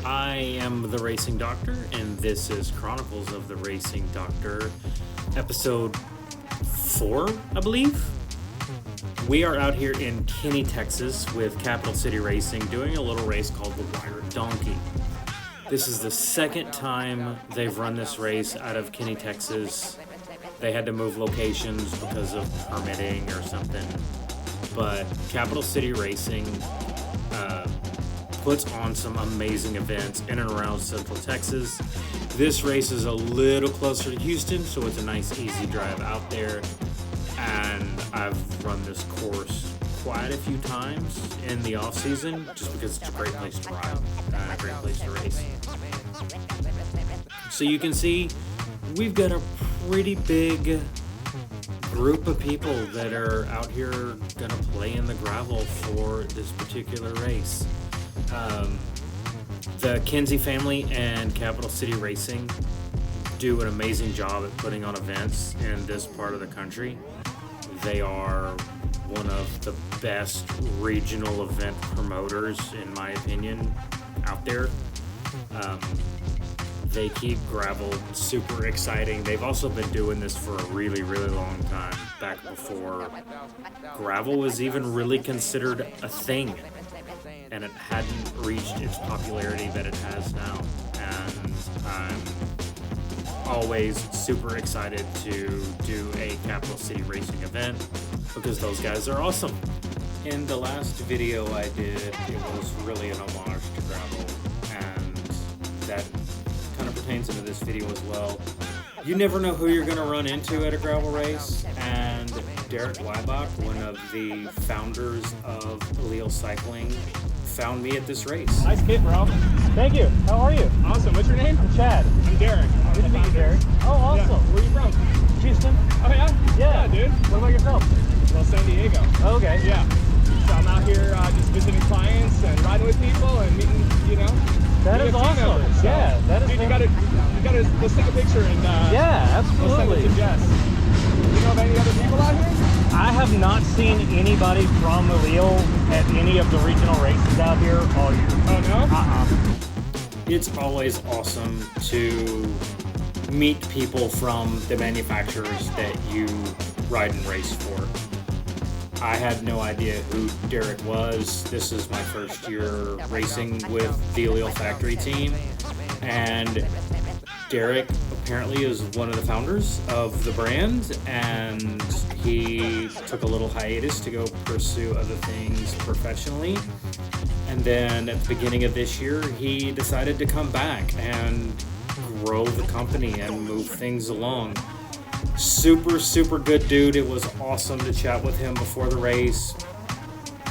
I am the Racing Doctor, and this is Chronicles of the Racing Doctor, episode 4, I believe. We are out here in Kinney, Texas with Capital City Racing doing a little race called the Wired Donkey. This is the second time they've run this race out of Kinney, Texas. They had to move locations because of permitting or something. But Capital City Racing puts on some amazing events in and around Central Texas. This race is a little closer to Houston, so it's a nice, easy drive out there. And I've run this course quite a few times in the off season, just because it's a great place to ride and a great place to race. So you can see we've got a pretty big group of people that are out here gonna play in the gravel for this particular race. The Kinsey family and Capital City Racing do an amazing job at putting on events in this part of the country. They are one of the best regional event promoters, in my opinion, out there. They keep gravel super exciting. They've also been doing this for a really, really long time, back before gravel was even really considered a thing, and it hadn't reached its popularity that it has now. And I'm always super excited to do a Capital City Racing event because those guys are awesome. In the last video I did, it was really an homage to gravel, and that kind of pertains into this video as well. You never know who you're going to run into at a gravel race, and Derek Weibach, one of the founders of Allele Cycling, found me at this race. Nice kit, bro. Thank you. How are you? Awesome. What's your name? I'm Chad. I'm Derek. Good to meet you, Derek. Oh, awesome. Yeah. Where are you from? Houston. Oh, yeah? Yeah, dude. What about yourself? Well, San Diego. Oh, okay. Yeah. So I'm out here just visiting clients and riding with people and meeting, That is awesome. Members. So, yeah, that is. Dude, you gotta, let's take a picture and yeah, absolutely. We'll send it to Jess. You know of any other people out here? I have not seen anybody from Allele at any of the regional races out here all year. Oh, no? It's always awesome to meet people from the manufacturers that you ride and race for. I had no idea who Derek was. This is my first year racing with the Allele factory team, and Derek apparently is one of the founders of the brand, and he took a little hiatus to go pursue other things professionally. And then at the beginning of this year, he decided to come back and grow the company and move things along. Super, super good dude. It was awesome to chat with him before the race.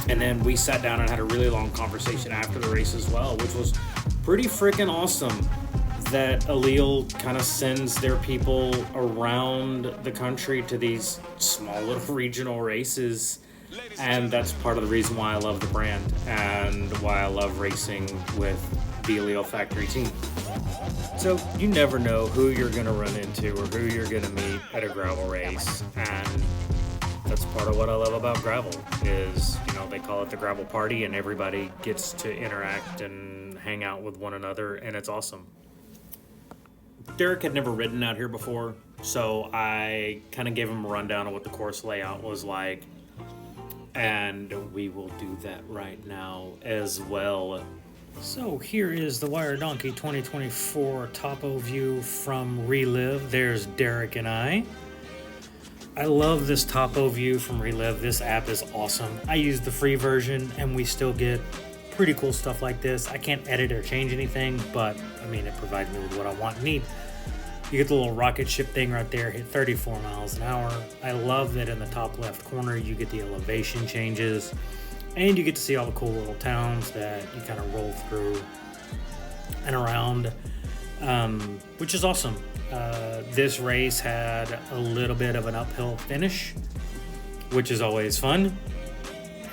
And then we sat down and had a really long conversation after the race as well, which was pretty freaking awesome that Allele kind of sends their people around the country to these small little regional races. And that's part of the reason why I love the brand and why I love racing with the Allele factory team. So you never know who you're going to run into or who you're going to meet at a gravel race, and that's part of what I love about gravel is, they call it the gravel party, and everybody gets to interact and hang out with one another, and it's awesome. Derek had never ridden out here before, so I kind of gave him a rundown of what the course layout was like, and we will do that right now as well. So here is the Wired Donkey 2024 topo view from Relive. There's Derek and I. I love this topo view from Relive. This app is awesome. I use the free version and we still get pretty cool stuff like this. I can't edit or change anything, but it provides me with what I want and need. You get the little rocket ship thing right there, hit 34 miles an hour. I love that in the top left corner you get the elevation changes. And you get to see all the cool little towns that you kind of roll through and around, which is awesome. This race had a little bit of an uphill finish, which is always fun.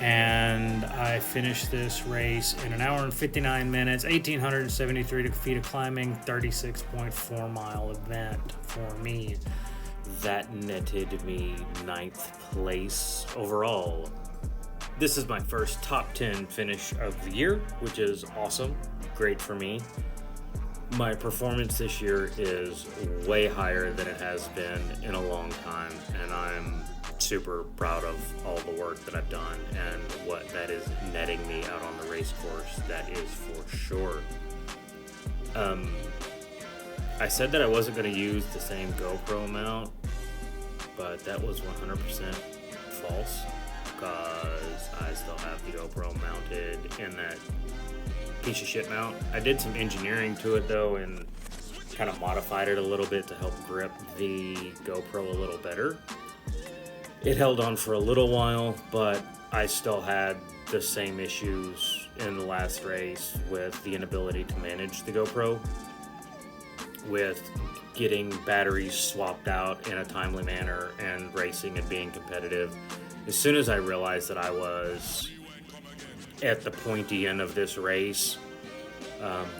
And I finished this race in an hour and 59 minutes, 1,873 feet of climbing, 36.4 mile event for me. That netted me 9th place overall. This is my first top 10 finish of the year, which is awesome. great for me. My performance this year is way higher than it has been in a long time, and I'm super proud of all the work that I've done and what that is netting me out on the race course. That is for sure. I said that I wasn't going to use the same GoPro mount, but that was 100% false, because I still have the GoPro mounted in that piece of shit mount. I did some engineering to it though and kind of modified it a little bit to help grip the GoPro a little better. It held on for a little while, but I still had the same issues in the last race with the inability to manage the GoPro, with getting batteries swapped out in a timely manner and racing and being competitive. As soon as I realized that I was at the pointy end of this race,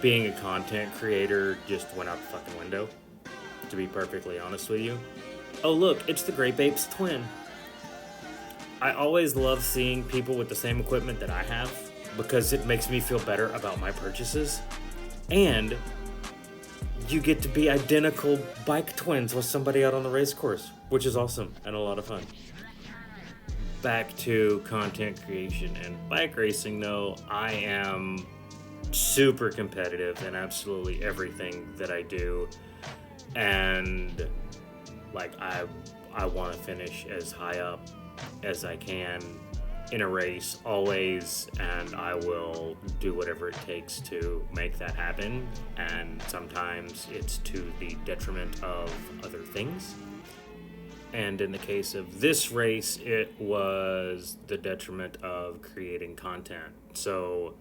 being a content creator just went out the fucking window, to be perfectly honest with you. Oh look, it's the Grape Ape's twin. I always love seeing people with the same equipment that I have, because it makes me feel better about my purchases, and you get to be identical bike twins with somebody out on the race course, which is awesome and a lot of fun. Back to content creation and bike racing though, I am super competitive in absolutely everything that I do, and like I want to finish as high up as I can in a race always, and I will do whatever it takes to make that happen, and sometimes it's to the detriment of other things. And in the case of this race, it was the detriment of creating content. So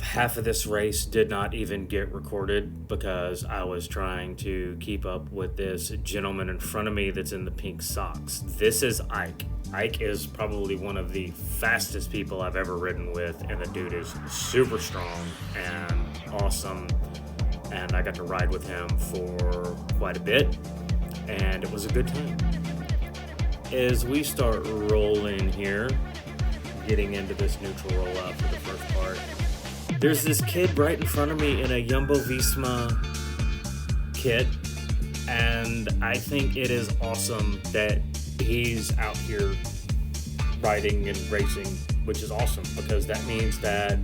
half of this race did not even get recorded because I was trying to keep up with this gentleman in front of me that's in the pink socks. This is Ike. Ike is probably one of the fastest people I've ever ridden with, and the dude is super strong and awesome. And I got to ride with him for quite a bit, and it was a good time. As we start rolling here, getting into this neutral rollout for the first part, there's this kid right in front of me in a Jumbo-Visma kit, and I think it is awesome that he's out here riding and racing, which is awesome, because that means that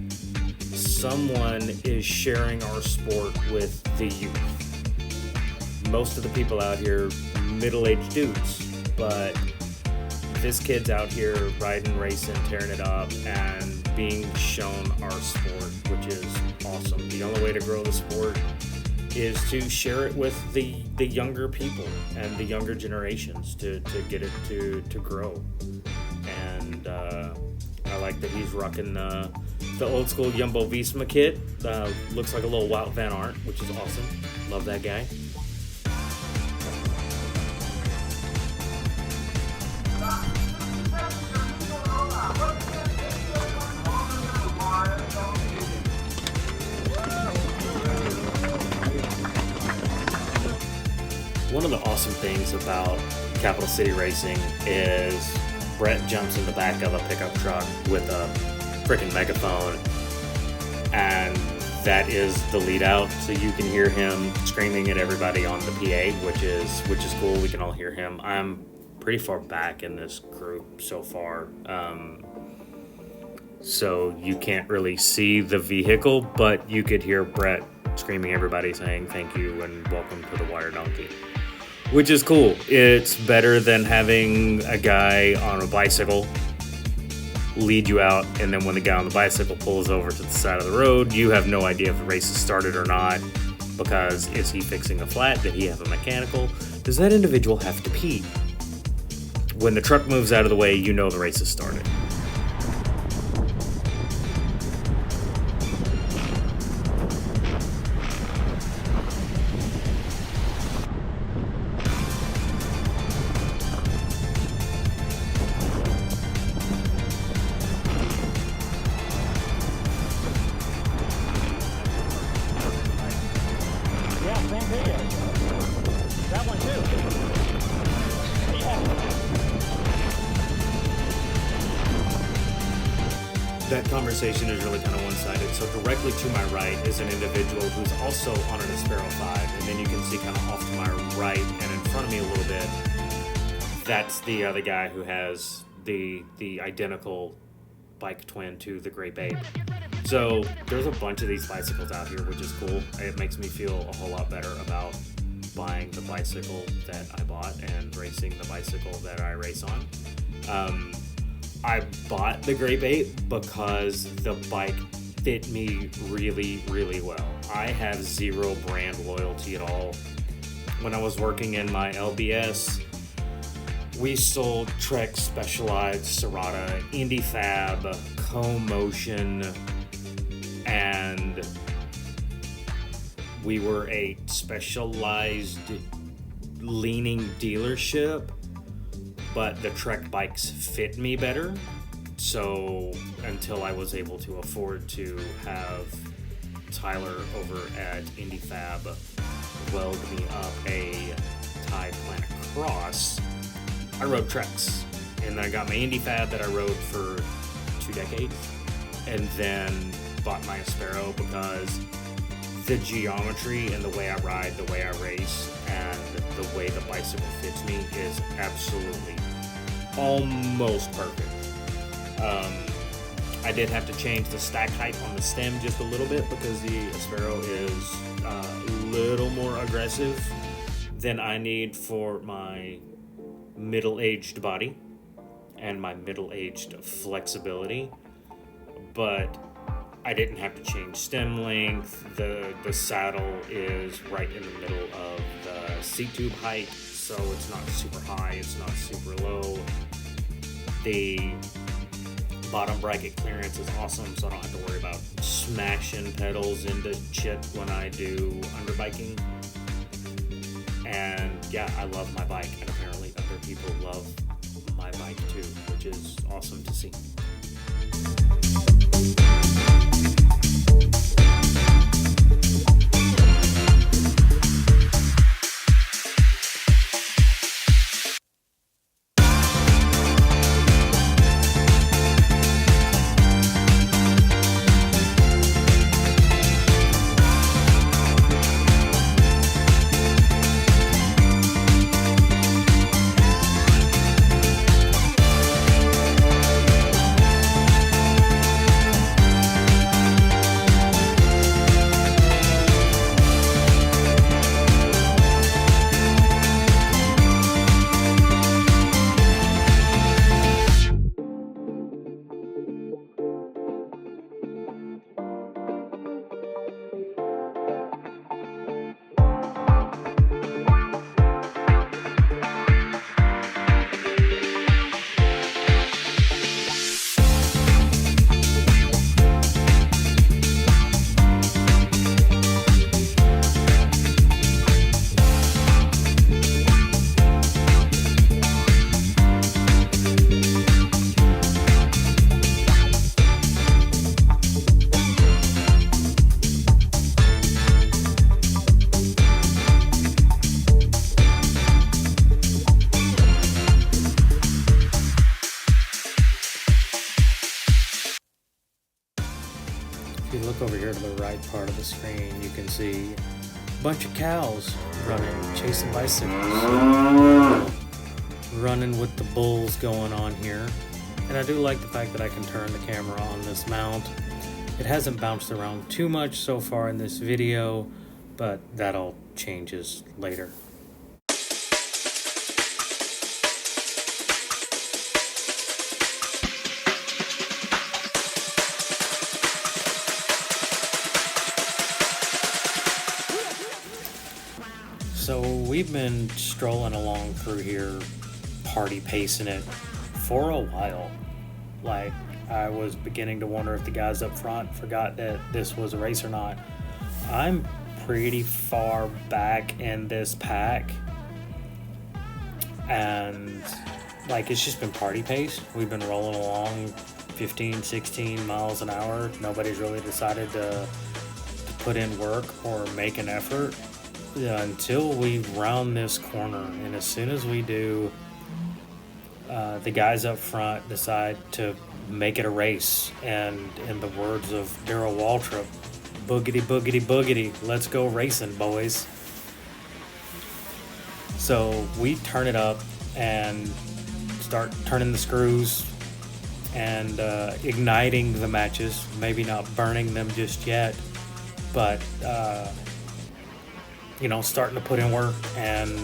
someone is sharing our sport with the youth. Most of the people out here, middle-aged dudes, but this kid's out here riding, racing, tearing it up, and being shown our sport, which is awesome. The only way to grow the sport is to share it with the younger people and the younger generations to get it to grow. And I like that he's rocking the old school Jumbo-Visma kit. Looks like a little Wout Van Aert, which is awesome. Love that guy. One of the awesome things about Capital City Racing is Brett jumps in the back of a pickup truck with a freaking megaphone, and that is the lead out, so you can hear him screaming at everybody on the PA, which is cool. We can all hear him. I'm pretty far back in this group so far, so you can't really see the vehicle, but you could hear Brett screaming everybody saying thank you and welcome to the Wire Donkey, which is cool. It's better than having a guy on a bicycle lead you out, and then when the guy on the bicycle pulls over to the side of the road, you have no idea if the race has started or not, because is he fixing a flat? Did he have a mechanical? Does that individual have to pee? When the truck moves out of the way, you know the race has started. that conversation is really kind of one-sided. So directly to my right is an individual who's also on an Aspero 5, and then you can see kind of off to my right and in front of me a little bit, that's the other guy who has the identical bike twin to the Great Babe. So there's a bunch of these bicycles out here, which is cool. It makes me feel a whole lot better about buying the bicycle that I bought and racing the bicycle that I race on. I bought the Great Babe because the bike fit me really, really well. I have zero brand loyalty at all. When I was working in my LBS, we sold Trek, Specialized, Serrata, Indy Fab, Co-Motion, and we were a specialized leaning dealership, but the Trek bikes fit me better. So until I was able to afford to have Tyler over at Indy Fab weld me up a Thai Planet Cross, I rode Treks. And then I got my Indy Fab that I rode for 2 decades, and then bought my Aspero because the geometry and the way I ride, the way I race, and the way the bicycle fits me is absolutely almost perfect. I did have to change the stack height on the stem just a little bit because the Aspero is a little more aggressive than I need for my middle-aged body and my middle-aged flexibility, but I didn't have to change stem length. The saddle is right in the middle of the seat tube height, so it's not super high, it's not super low. The bottom bracket clearance is awesome, so I don't have to worry about smashing pedals into shit when I do underbiking. And yeah, I love my bike, and apparently other people love my bike too, which is awesome to see. If you look over here to the right part of the screen, you can see a bunch of cows running, chasing bicycles, running with the bulls going on here. And I do like the fact that I can turn the camera on this mount. It hasn't bounced around too much so far in this video, but that all changes later. So we've been strolling along through here, party pacing it for a while. Like, I was beginning to wonder if the guys up front forgot that this was a race or not. I'm pretty far back in this pack, and like, it's just been party pace. We've been rolling along 15, 16 miles an hour. Nobody's really decided to put in work or make an effort. Until we round this corner, and as soon as we do, the guys up front decide to make it a race. And in the words of Darrell Waltrip, boogity, boogity, boogity, let's go racing, boys. So we turn it up and start turning the screws and igniting the matches, maybe not burning them just yet, but starting to put in work and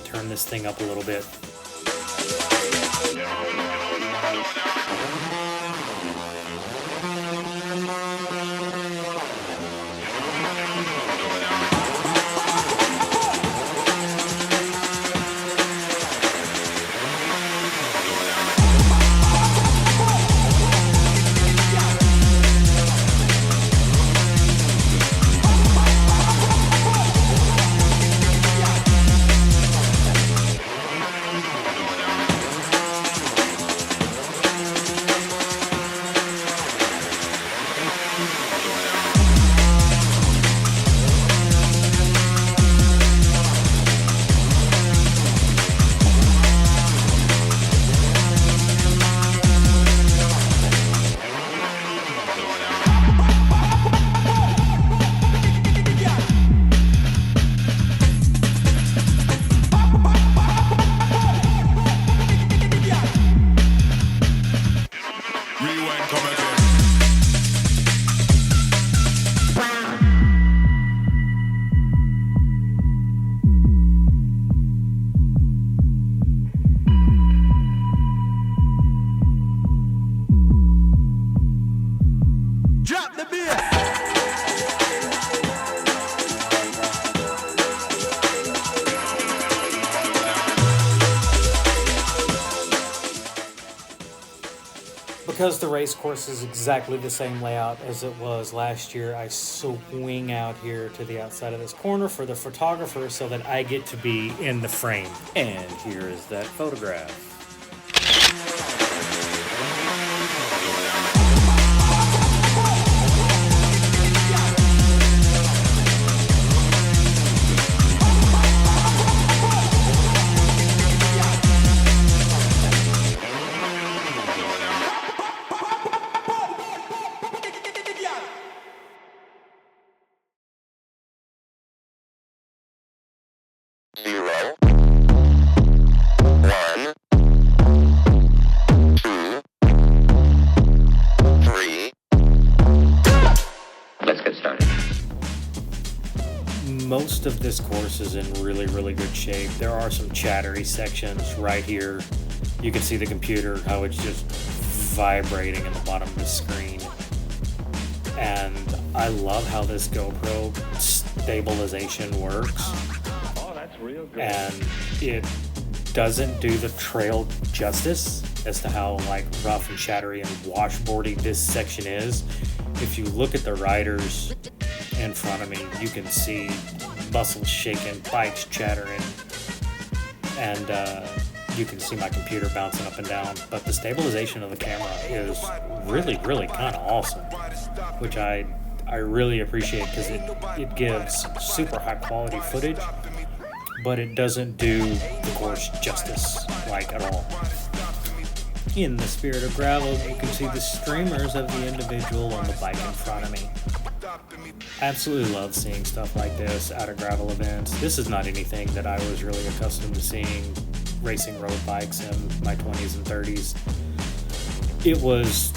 turn this thing up a little bit. Because the race course is exactly the same layout as it was last year, I swing out here to the outside of this corner for the photographer so that I get to be in the frame. And here is that photograph. Most of this course is in really, really good shape. There are some chattery sections right here. You can see the computer, how it's just vibrating in the bottom of the screen. And I love how this GoPro stabilization works. Oh, that's real good. And it doesn't do the trail justice as to how rough and chattery and washboardy this section is. If you look at the riders in front of me, you can see muscles shaking, bikes chattering, and you can see my computer bouncing up and down. But the stabilization of the camera is really, really kind of awesome, which I really appreciate because it gives super high quality footage, but it doesn't do the course justice at all. In the spirit of gravel, you can see the streamers of the individual on the bike in front of me. I absolutely love seeing stuff like this out of gravel events. This is not anything that I was really accustomed to seeing racing road bikes in my 20s and 30s. It was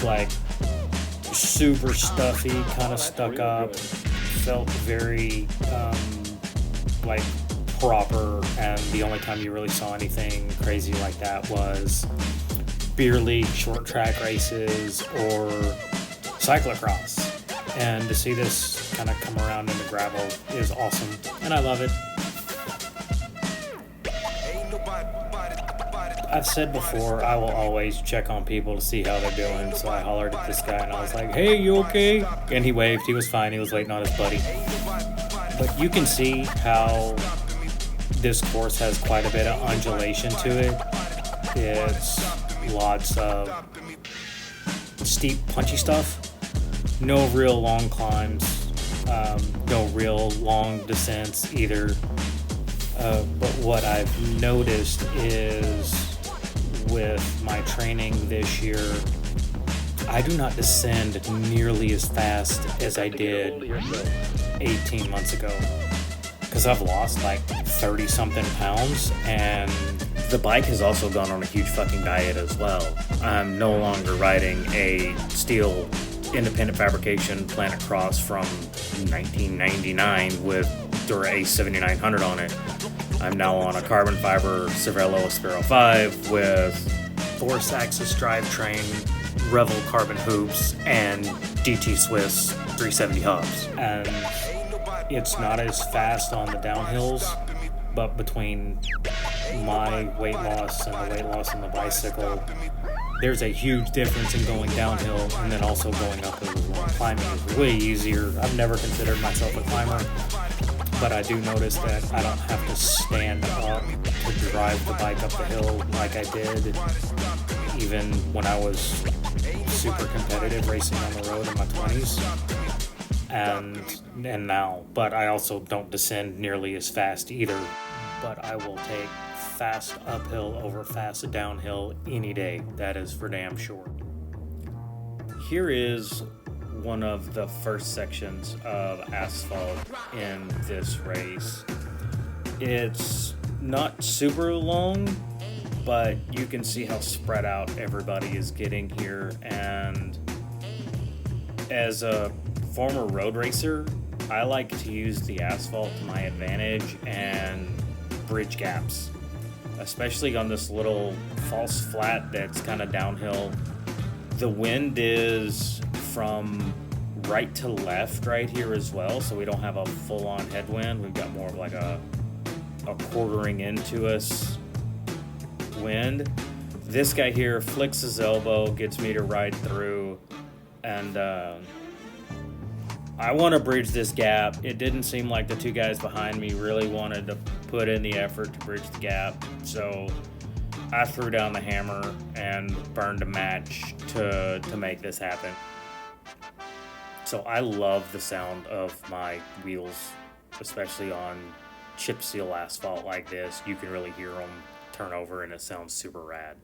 super stuffy, kind of stuck up, felt very proper, and the only time you really saw anything crazy like that was beer league short track races or cyclocross. And to see this kind of come around into gravel is awesome, and I love it. I've said before, I will always check on people to see how they're doing, so I hollered at this guy and I was like, "Hey, you okay?" And he waved, he was fine, he was waiting on his buddy. But you can see how this course has quite a bit of undulation to it. It's lots of steep, punchy stuff. No real long climbs, no real long descents either. But what I've noticed is with my training this year, I do not descend nearly as fast as I did 18 months ago. Because I've lost like 30 something pounds, and the bike has also gone on a huge fucking diet as well. I'm no longer riding a steel independent fabrication Planet Cross from 1999 with Dura-Ace 7900 on it. I'm now on a carbon fiber Cervelo Aspero 5 with Force Axis drivetrain, Revel carbon hoops, and DT Swiss 370 hubs. And it's not as fast on the downhills, but between my weight loss and the weight loss on the bicycle, there's a huge difference in going downhill and then also going uphill as well. Climbing is way easier. I've never considered myself a climber, but I do notice that I don't have to stand up to drive the bike up the hill like I did even when I was super competitive racing on the road in my 20s and now. But I also don't descend nearly as fast either. But I will take fast uphill over fast downhill any day. That is for damn sure. Here is one of the first sections of asphalt in this race. It's not super long, but you can see how spread out everybody is getting here. And as a former road racer, I like to use the asphalt to my advantage and bridge gaps, especially on this little false flat that's kind of downhill. The wind is from right to left right here as well, so we don't have a full-on headwind. We've got more of like a quartering into us wind. This guy here flicks his elbow, gets me to ride through, and I want to bridge this gap. It didn't seem like the two guys behind me really wanted to put in the effort to bridge the gap, so I threw down the hammer and burned a match to make this happen. So I love the sound of my wheels, especially on chip seal asphalt like this. You can really hear them turn over and it sounds super rad.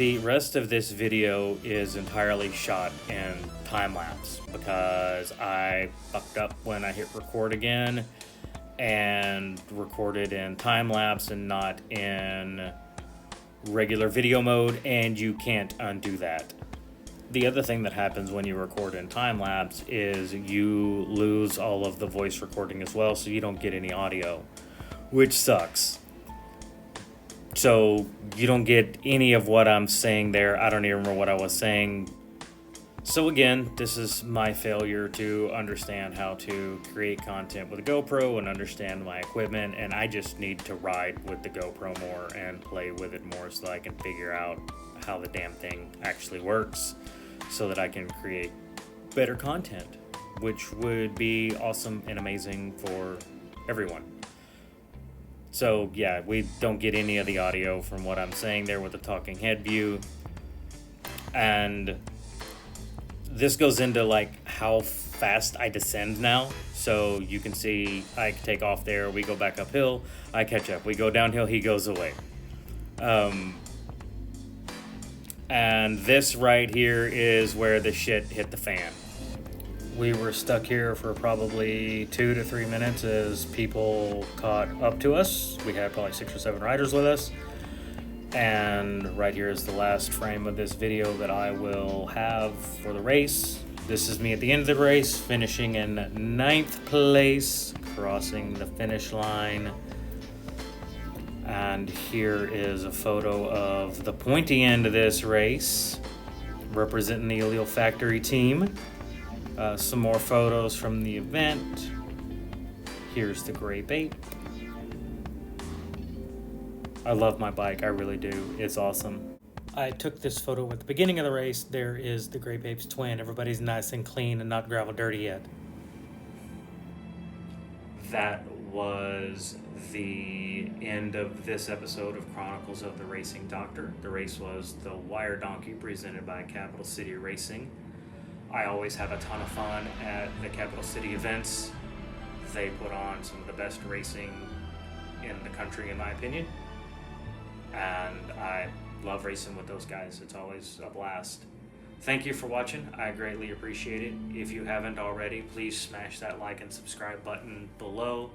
The rest of this video is entirely shot in time-lapse because I fucked up when I hit record again and recorded in time-lapse and not in regular video mode, and you can't undo that. The other thing that happens when you record in time-lapse is you lose all of the voice recording as well, so you don't get any audio, which sucks. So you don't get any of what I'm saying there. I don't even remember what I was saying. So again, this is my failure to understand how to create content with a GoPro and understand my equipment, and I just need to ride with the GoPro more and play with it more so I can figure out how the damn thing actually works so that I can create better content, which would be awesome and amazing for everyone. So yeah, we don't get any of the audio from what I'm saying there with the talking head view. And this goes into like how fast I descend now. So you can see I take off there, we go back uphill, I catch up. We go downhill, he goes away. And this right here is where the shit hit the fan. We were stuck here for probably 2 to 3 minutes as people caught up to us. We had probably 6 or 7 riders with us. And right here is the last frame of this video that I will have for the race. This is me at the end of the race, finishing in 9th place, crossing the finish line. And here is a photo of the pointy end of this race, representing the Allele Factory team. Some more photos from the event. Here's the Grape Ape. I love my bike, I really do. It's awesome. I took this photo at the beginning of the race. There is the Grape Ape's twin. Everybody's nice and clean and not gravel dirty yet. That was the end of this episode of Chronicles of the Racing.Doctor. The race was the Wire Donkey presented by Capital City Racing. I always have a ton of fun at the Capital City events. They put on some of the best racing in the country, in my opinion. And I love racing with those guys. It's always a blast. Thank you for watching. I greatly appreciate it. If you haven't already, please smash that like and subscribe button below.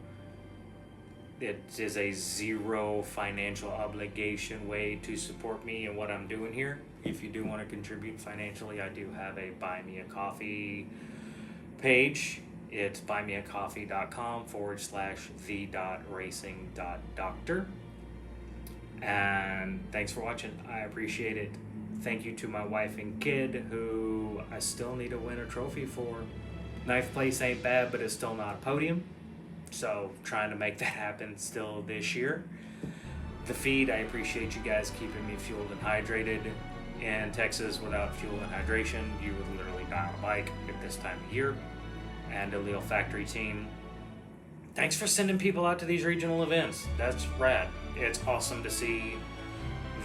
It is a zero financial obligation way to support me and what I'm doing here. If you do want to contribute financially, I do have a Buy Me a Coffee page. It's buymeacoffee.com/The.Racing.Doctor. And thanks for watching. I appreciate it. Thank you to my wife and kid, who I still need to win a trophy for. 9th place ain't bad, but it's still not a podium. So trying to make that happen still this year. The feed, I appreciate you guys keeping me fueled and hydrated. In Texas, without fuel and hydration, you would literally die on a bike at this time of year. And Allele Factory team, thanks for sending people out to these regional events. That's rad. It's awesome to see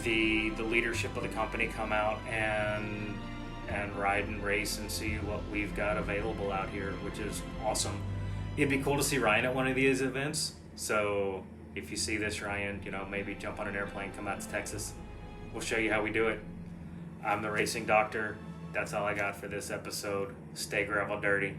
the leadership of the company come out and ride and race and see what we've got available out here, which is awesome. It'd be cool to see Ryan at one of these events. So if you see this, Ryan, maybe jump on an airplane, come out to Texas. We'll show you how we do it. I'm the Racing Doctor. That's all I got for this episode. Stay gravel dirty.